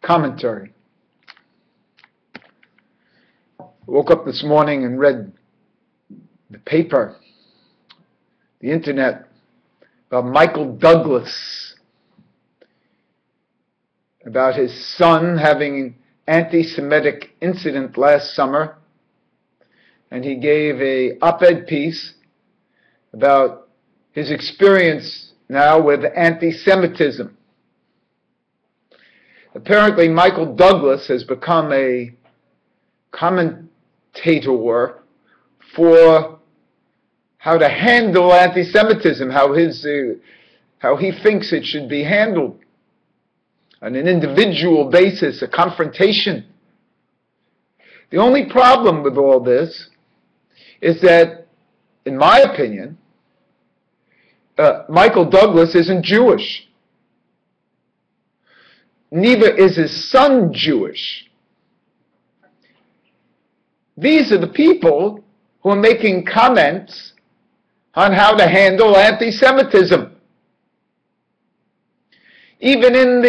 commentary. Woke up this morning and read the paper, the internet, about Michael Douglas, about his son having an anti-Semitic incident last summer, and he gave an op-ed piece about his experience now with anti-Semitism. Apparently, Michael Douglas has become a commentator for how to handle anti-Semitism, how he thinks it should be handled on an individual basis, a confrontation. The only problem with all this is that, in my opinion, Michael Douglas isn't Jewish. Neither is his son Jewish. These are the people who are making comments on how to handle anti-Semitism. Even in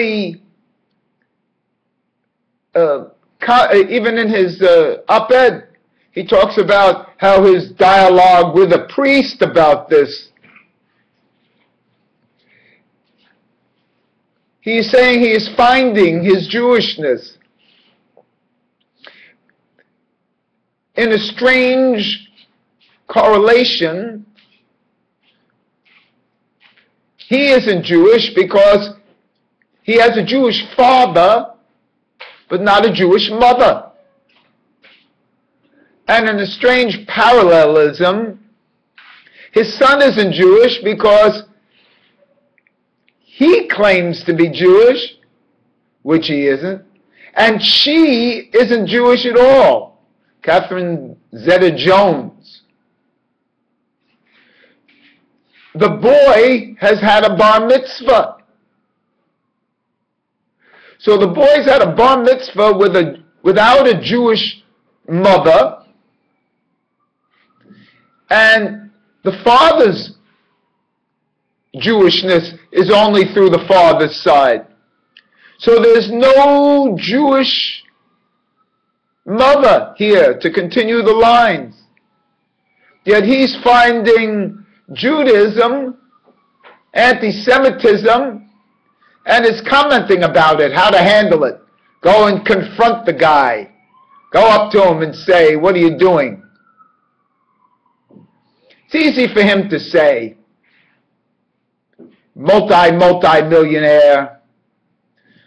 his op-ed, he talks about how his dialogue with a priest about this. He's saying he is finding his Jewishness in a strange correlation. He isn't Jewish because he has a Jewish father, but not a Jewish mother. And in a strange parallelism, his son isn't Jewish because he claims to be Jewish, which he isn't, and she isn't Jewish at all, Catherine Zeta-Jones. The boy has had a bar mitzvah. So the boy's had a bar mitzvah without a Jewish mother, and the father's Jewishness is only through the father's side. So there's no Jewish mother here to continue the lines. Yet he's finding Judaism, anti-Semitism, and is commenting about it, how to handle it. Go and confront the guy. Go up to him and say, "What are you doing?" It's easy for him to say, multi-millionaire,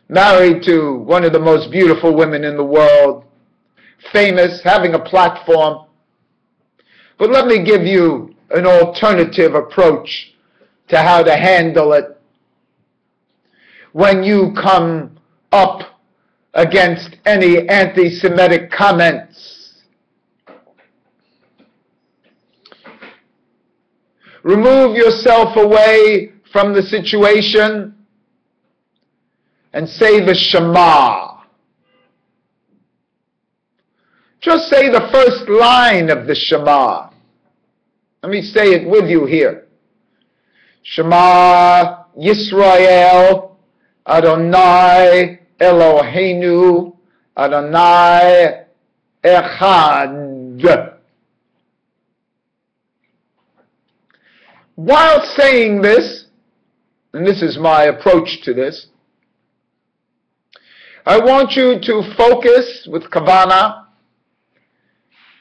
married to one of the most beautiful women in the world, famous, having a platform. But let me give you an alternative approach to how to handle it when you come up against any anti-Semitic comments. Remove yourself away from the situation and say the Shema. Just say the first line of the Shema. Let me say it with you here. Shema Yisrael Adonai Eloheinu Adonai Echad. While saying this, and this is my approach to this, I want you to focus with Kavanah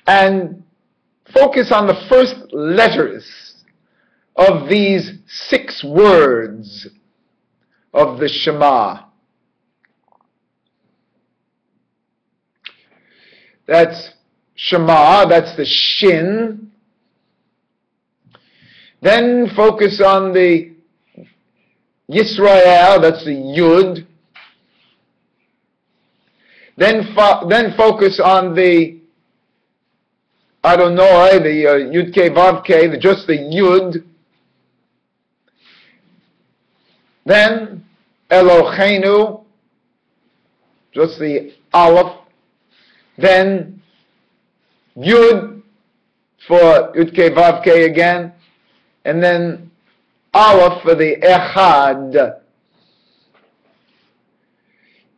and focus on the first letters of these 6 words of the Shema. That's Shema, that's the Shin. Then focus on the Yisrael, that's the Yud. Then focus on the Adonai, the Yud Kei Vav Kei, just the Yud. Then Eloheinu, just the Aleph. Then Yud for Yud Kei Vav Kei again. And then Aleph for the Echad.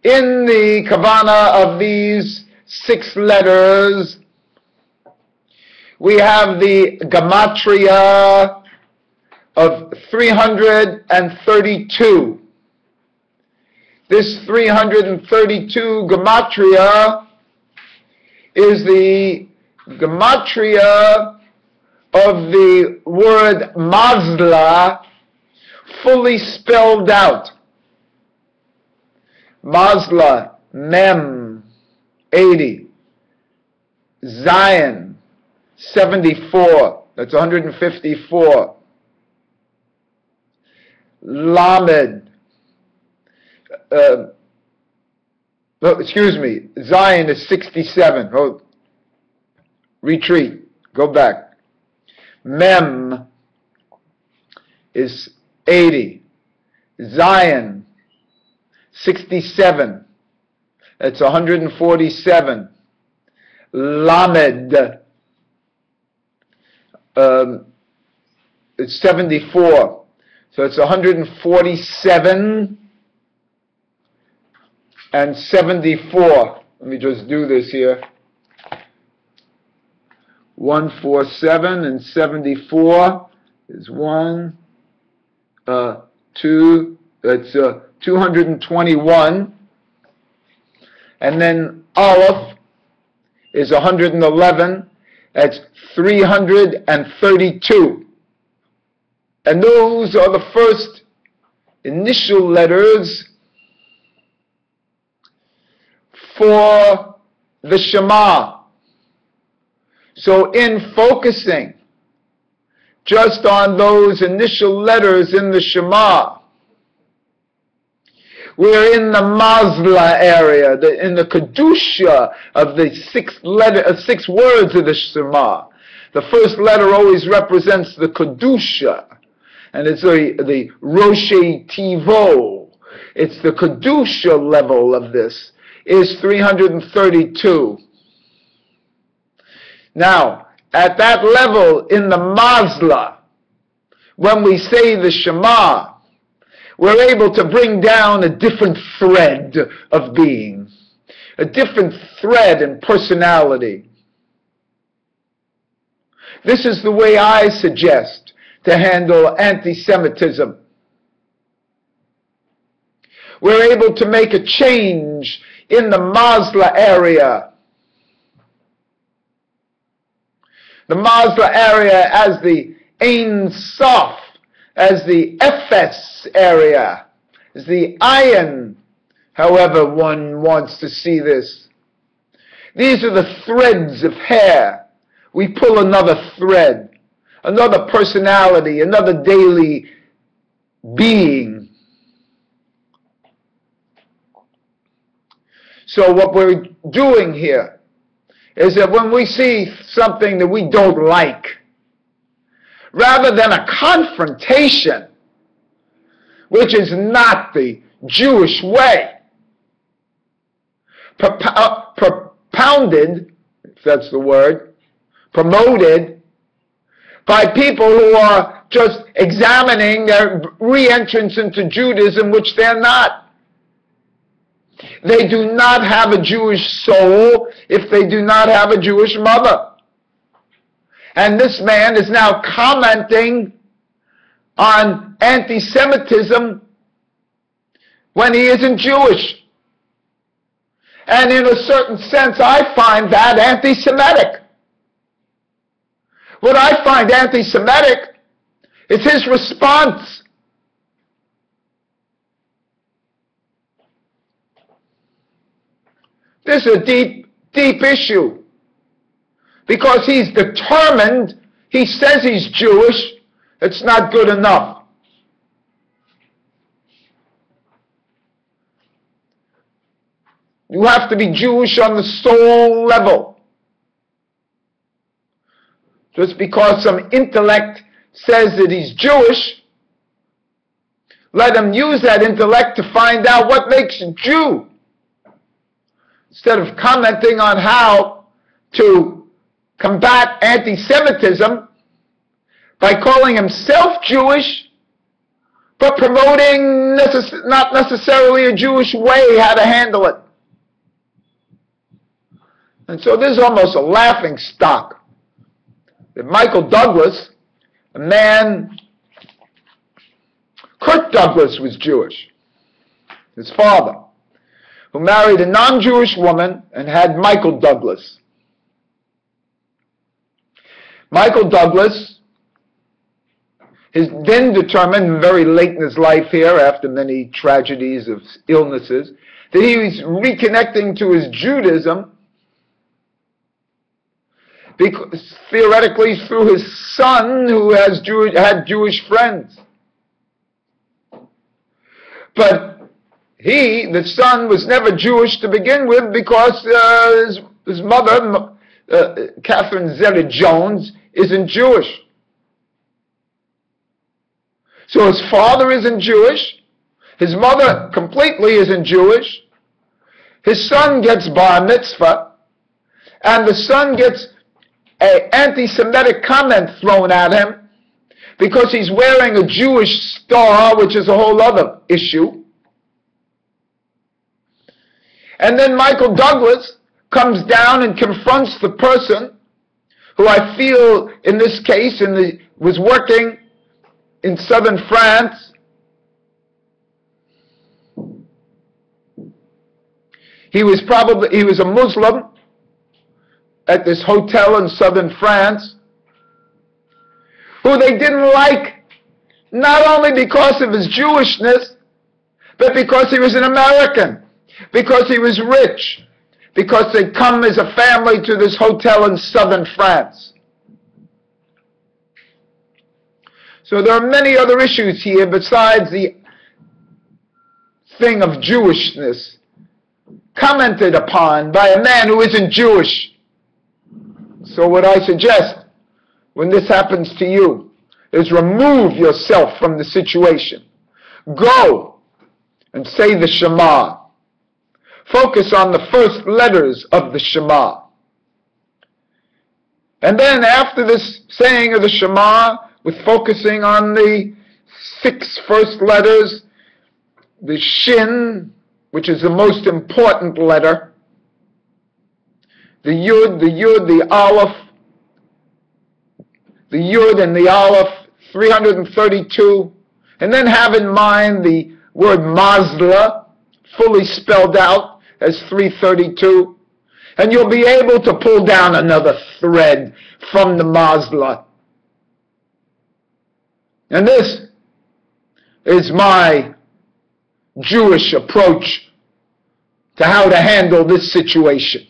In the Kavanah of these 6 letters, we have the gematria of 332. This 332 gematria is the gematria of the word Mazla fully spelled out. Mazla, Mem, 80. Zion, 74. That's 154. Lamed, Zion is 67. Oh, retreat. Go back. Mem is 80. Zion, 67. That's 147. Lamed, it's 74. So it's 147 and 74. Let me just do this here. 147 and 74 is 1, 2, that's 221. And then Aleph is 111. That's 332. And those are the first initial letters for the Shema. So in focusing just on those initial letters in the Shema, we're in the Mazla area, in the Kedusha of the 6 words of the Shema. The first letter always represents the Kedusha, and it's the Roshei Tivo. It's the Kedusha level of this, is 332. Now, at that level in the Mazla, when we say the Shema, we're able to bring down a different thread of being, a different thread in personality. This is the way I suggest to handle anti-Semitism. We're able to make a change in the Mazla area. The Mazla area as the Ein Sof, as the Ephes area, as the Ayin, however one wants to see this. These are the threads of hair. We pull another thread, another personality, another daily being. So what we're doing here is that when we see something that we don't like, rather than a confrontation, which is not the Jewish way, propounded, if that's the word, promoted by people who are just examining their re-entrance into Judaism, which they're not. They do not have a Jewish soul if they do not have a Jewish mother. And this man is now commenting on anti-Semitism when he isn't Jewish. And in a certain sense, I find that anti-Semitic. What I find anti-Semitic is his response. This is a deep, deep issue. Because he's determined, he says he's Jewish, it's not good enough. You have to be Jewish on the soul level. Just because some intellect says that he's Jewish, let him use that intellect to find out what makes a Jew. Instead of commenting on how to combat anti-Semitism by calling himself Jewish, but promoting not necessarily a Jewish way how to handle it. And so this is almost a laughing stock that Michael Douglas, a man, Kirk Douglas was Jewish, his father, who married a non-Jewish woman and had Michael Douglas. Michael Douglas is then determined very late in his life here, after many tragedies of illnesses, that he was reconnecting to his Judaism, because theoretically through his son, who had Jewish friends. But the son, was never Jewish to begin with, because his mother, Catherine Zeta-Jones, isn't Jewish. So his father isn't Jewish. His mother completely isn't Jewish. His son gets bar mitzvah, and the son gets an anti-Semitic comment thrown at him because he's wearing a Jewish star, which is a whole other issue. And then Michael Douglas comes down and confronts the person who I feel in this case was working in southern France. He was a Muslim at this hotel in southern France, who they didn't like, not only because of his Jewishness, but because he was an American, because he was rich, because they come as a family to this hotel in southern France. So there are many other issues here besides the thing of Jewishness commented upon by a man who isn't Jewish. So what I suggest when this happens to you is remove yourself from the situation. Go and say the Shema. Focus on the first letters of the Shema. And then after this saying of the Shema, with focusing on the 6 first letters, the Shin, which is the most important letter, the Yud, the Aleph, the Yud and the Aleph, 332, and then have in mind the word Mazda, fully spelled out as 332, and you'll be able to pull down another thread from the Mazda. And this is my Jewish approach to how to handle this situation.